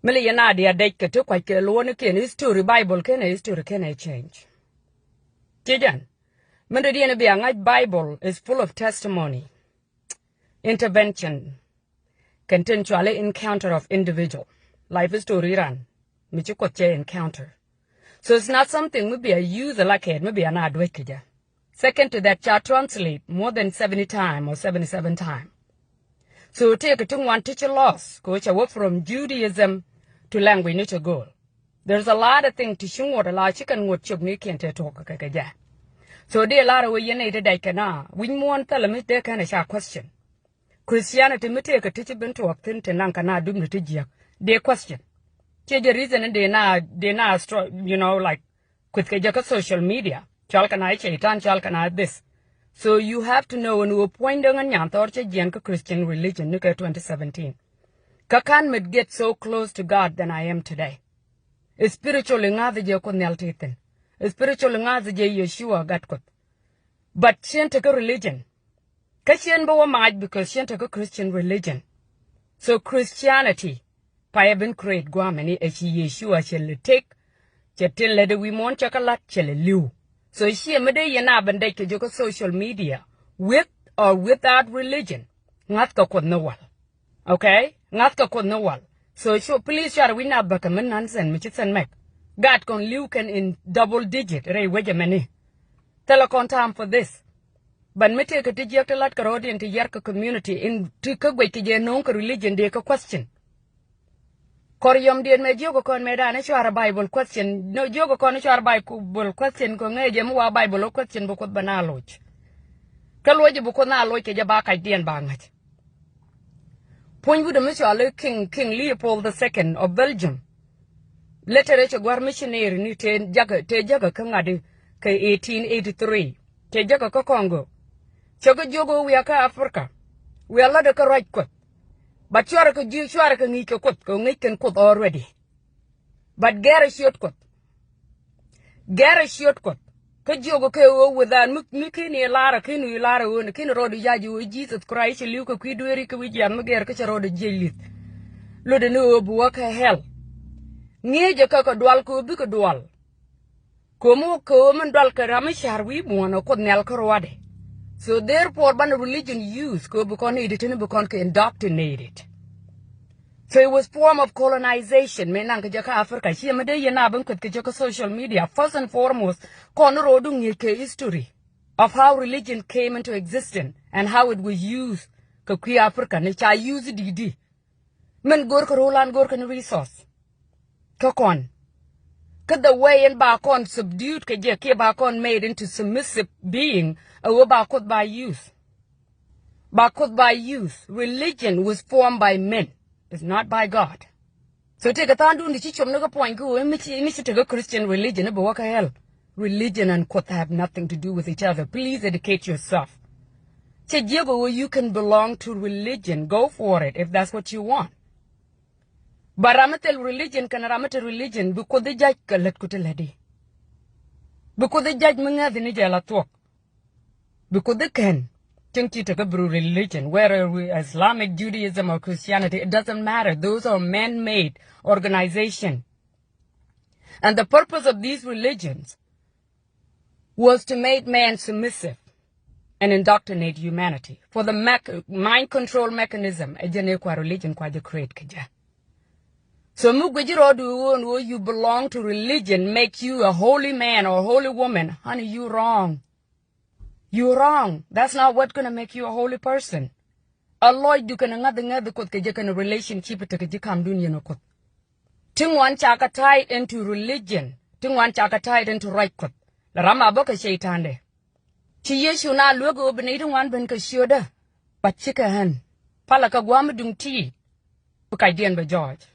Million dia date ke to quite ke lo ne ken history Bible ken history ken change. Tijan. Mende dia ne be ngai Bible is full of testimony, intervention, continually encounter of individual. Life is story run. Michikoche encounter. So it's not something maybe a user like it, maybe an advocate. Second to that, chart translate more than 70 times or 77 times. So take it to one teacher loss, which I work from Judaism to language need to go. There's a lot of things to show what a lot chicken would chop me can't talk. So there a lot of way you need to can we want tell them they kind of question. Christianity me take a teacher been to a thing to nankana do me to they question. The reason they not like with social media. Chalkana chaitan chalkana this. So you have to know when you point on Yantorcha Christian religion, Nuka 2017. Kakan would get so close to God than I am today. A spiritual ngazi je konel titin. A spiritual ngazi je Yeshua gatkot. But she ain't a religion. Kashian bawa might because she ain't a Christian religion. So Christianity, pa been create guamani as Yeshua shall take, chatil lede we mon chocolate shall liu. So she made yana bandake joko social media with or without religion. Ngatka kod no wal. Okay? Ngatka kod no wal. So please share we na bakaman nonsense michitsan mek. God can live in double digit ray wejamani. Telecon time for this. But me take a tijak to lat karodi into yarka community in tikagwe tije nonka religion de ka question. Koryom dien me jogo kon me dane chwara Bible question. No jogo kon chwara Bible question ko ngeje mo Bible question bukod banaloch. Kalwoje bukod na loch ke jaba kai dien bangat. Point with the mission King Leopold II of Belgium. Later a war missionary ni te jaga kangadi ke 1883. Te jaga ka Congo. Chogo jogo we aka Africa. We are lada ka right kot. But chwara ka ngi ka kot ko ngi ken kot already. But gara shot kot. Ka jogo ke o withan mukini lara kinu lara won kinu rodu yaji Jesus Christ liu ka kwidweri ka wijam mager ka rodu jelit. Lode no obu ka hell. Ngeje ka dwal ko bi ka dwal. Komo ko man dwal ka ramishar wi mono ko nel ka rwade. So therefore ban religion use ko bukon edit and bukon ka indoctrinated. So it was form of colonization. Menang kajaka Africa. She made yana ban kajaka social media. First and foremost, kono rodung yeke history of how religion came into existence and how it was used. Kakui Africa. Necha use didi. Men gorka roland gorka resource. Kakon. The way in Bakon subdued Kajaki Bakon made into submissive being, or Bakot by use. Bakot by use. Religion was formed by men. It's not by God. So take a tandu in the chichum no point go and take a Christian religion about hell. Religion and quote have nothing to do with each other. Please educate yourself. Chejigo, you can belong to religion. Go for it if that's what you want. But Ramatel religion can Ramatel religion because the judge let kuteledi. Because the judge menga the nijala talk. Because they can. Think you take a religion, whether Islamic, Judaism, or Christianity, it doesn't matter. Those are man-made organizations. And the purpose of these religions was to make man submissive and indoctrinate humanity. For the mind control mechanism, a religion quite create kaja. So you belong to religion, make you a holy man or holy woman. Honey, you wrong. You're wrong. That's not what's gonna make you a holy person. Allah du kana ngada kot ke jekana relationship to ke jikam dunya no kot. Tingwan chaka tied into religion. Tingwan chaka tied into right kot. La rama boka shaitande. Chi yeshu na lugo benaitung wan ben ka shoda. Pachika han. Pala ka guam dung ti. Bukai dian ba George.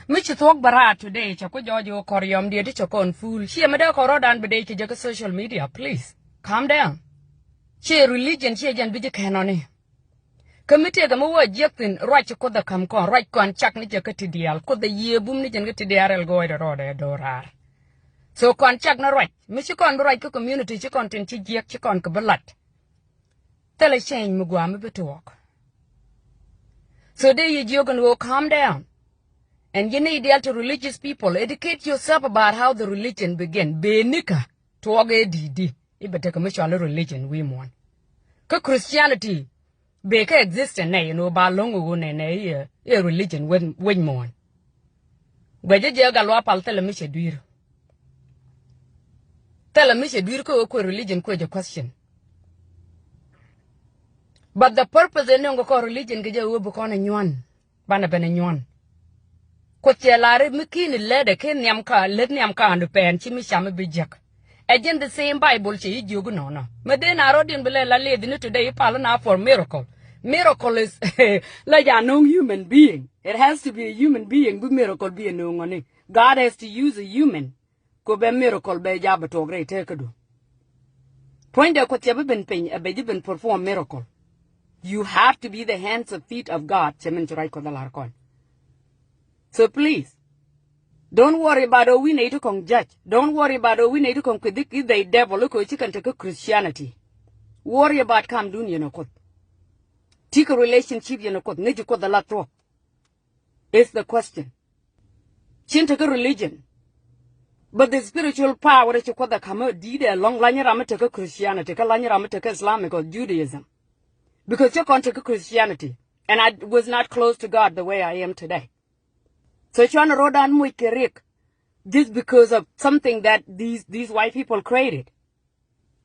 Michi talk barat today, chako George o koryom dia di chako fool. She amada korodan bede ke jaka social media. Please, calm down. She religion, she jan biji kanoni. Committee the more jectin, right to the come con, right con, chuck ni jakatidial, could the year boom ni jangatidial go at a dorar. So con chuck na right. Michikon right to community, chikon tinchi jek chikon kabalat. Tell a shame mugwam be talk. So there you joke and go calm down. And you need to religious people. Educate yourself about how the religion began. Benika. Tuoge didi. Ibe take a religion we want. Ka Christianity. Beka exist na ba longo ne a religion when mon. Gwaje galwa pal tele mishe duir. Tele mishe duir ko religion ko question. But the purpose of no religion ke ubu kona nyuan. Bana bene nyuan. Ko chelare mikini lede ke nyamka andu pen chimi shame bijak. Again the same Bible chi jugu no. Meden arodin bele la ledi today pala na for miracle. Miracle is like a non-human being. It has to be a human being, but miracle be a non. God has to use a human. Ko be miracle be jaba to great take do. Point out what you been paying a baby been perform miracle. You have to be the hands and feet of God. So please, don't worry about we need to come judge. Don't worry about we need to come predict the devil. Look, you can take Christianity. Worry about come doing you know. Take a relationship, you know, need you call the latro. It's the question. Change take a religion. But the spiritual power that you call the come did a long line take Christianity, a line take Islamic or Judaism. Because you're going to take Christianity. And I was not close to God the way I am today. So you're trying to roll down my career just because of something that these white people created.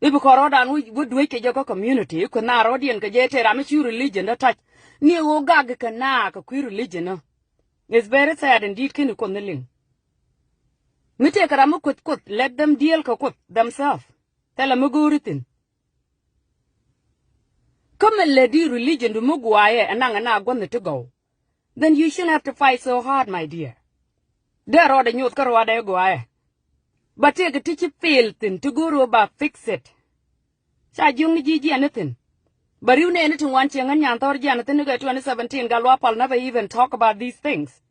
If you would wake your community, you could not audience get a religion that touch near Ogag can knock a queer religion. It's very sad indeed, can you con the link? Me take a ramukut, let them deal cookut themselves. Tell them a good thing. Come and let the religion to Muguaya and Nangana going to go. Then you shouldn't have to fight so hard, my dear. There are the news Karwada Guaya. But take a teacher failed thing to go about fix it. Sajung Gigi anything. But you need to want young and Yantor Jonathan 2017 Galwapal never even talk about these things.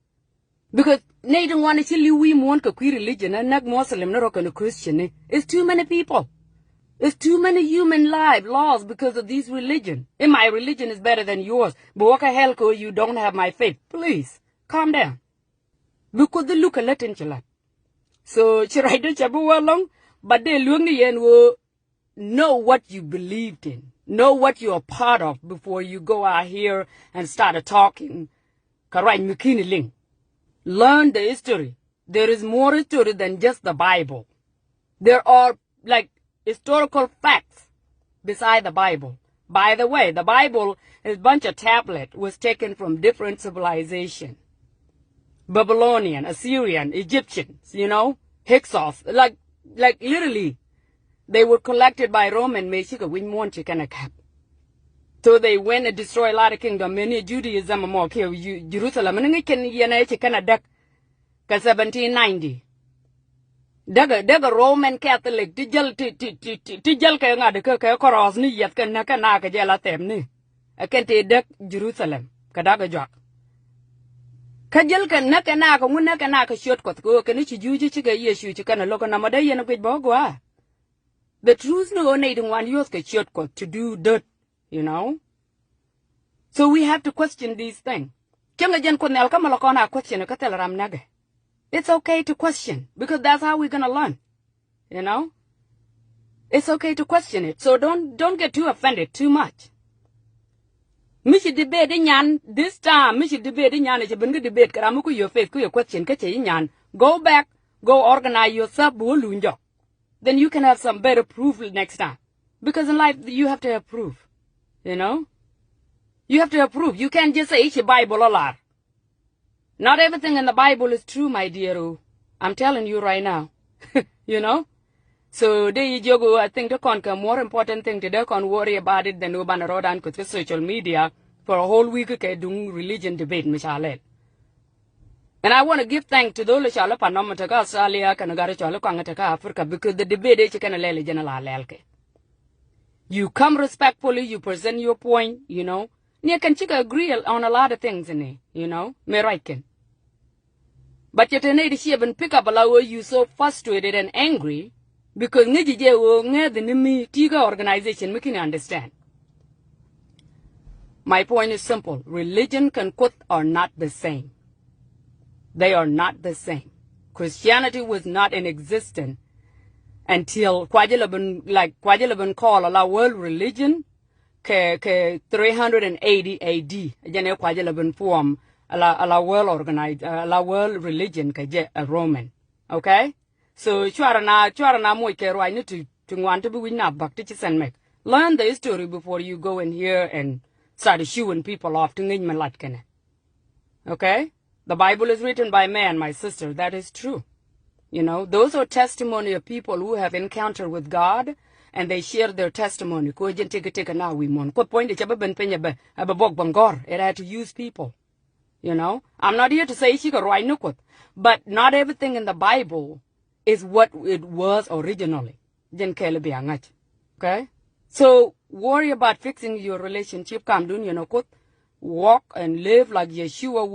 Because Nathan want to tell you we want a queer religion and not Muslim nor a Christian. It's too many people. It's too many human lives lost because of this religion. And my religion is better than yours. But what the hell, you don't have my faith. Please, calm down. Because the look a lot in your So, Chiraida Chabu but they will know what you believed in. Know what you're a part of before you go out here and start talking. Learn the history. There is more history than just the Bible. There are, like, historical facts beside the Bible. By the way, the Bible is a bunch of tablets was taken from different civilizations. Babylonian, Assyrian, Egyptians, you know, Hyksos, like literally, they were collected by Roman Mexico. We want you kind of cap. So they went and destroyed a lot of kingdom. Many Judaism more kill Jerusalem. And they can kind of duck 1790. Daga Roman Catholic tijal kaya nga de kaya koros ni yat kan na ka jela tem ni. Akan te dak Jerusalem kadaga jak. Kajal kan na ka nguna ka shot ko kan chi juji chi ga Yesu chi kana loko na madai na kwit bogwa. The truth no needing one use ka shot ko to do dirt, you know. So we have to question these things. Kanga jan ko nel ka maloko na question ka tel ram nage. It's okay to question, because that's how we're gonna learn, you know? It's okay to question it, so don't get too offended too much. Mishi debate nyan, this time, mishi debate nyan, it's a bunga debate, karamuku your faith, your question, kache nyan. Go back, go organize yourself, then you can have some better proof next time. Because in life, you have to have proof, you know? You have to have proof. You can't just say, it's your Bible a lot. Not everything in the Bible is true, my dear. I'm telling you right now. You know? So, I think the more important thing today, can't worry about it than Ubana Rodan could social media for a whole week, doing religion debate, Michelle. And I want to give thanks to those Shala Panamataka, Australia, Kanagara Chala Kangataka, Africa, because the debate is general lelke. You come respectfully, you present your point, you know. Nia can agree on a lot of things in it, you know. Me right can. But yet need to even pick up allow you so frustrated and angry because the Nimi Tiga organization making understand. My point is simple. Religion can quote are not the same. They are not the same. Christianity was not in existence until Kwajalaban called a world religion ke 380 AD. Jane Kwajalaban form a world organized a world religion ke a Roman. Okay? So chuarana mo ke roi ni to want to be win up back to make. Learn the history before you go in here and start shooing people off to ngin malat kene. Okay? The Bible is written by man, my sister. That is true. You know, those are testimony of people who have encountered with God, and they share their testimony. It had to use people. You know, I'm not here to say but not everything in the Bible is what it was originally. Okay? So worry about fixing your relationship. Walk and live like Yeshua would.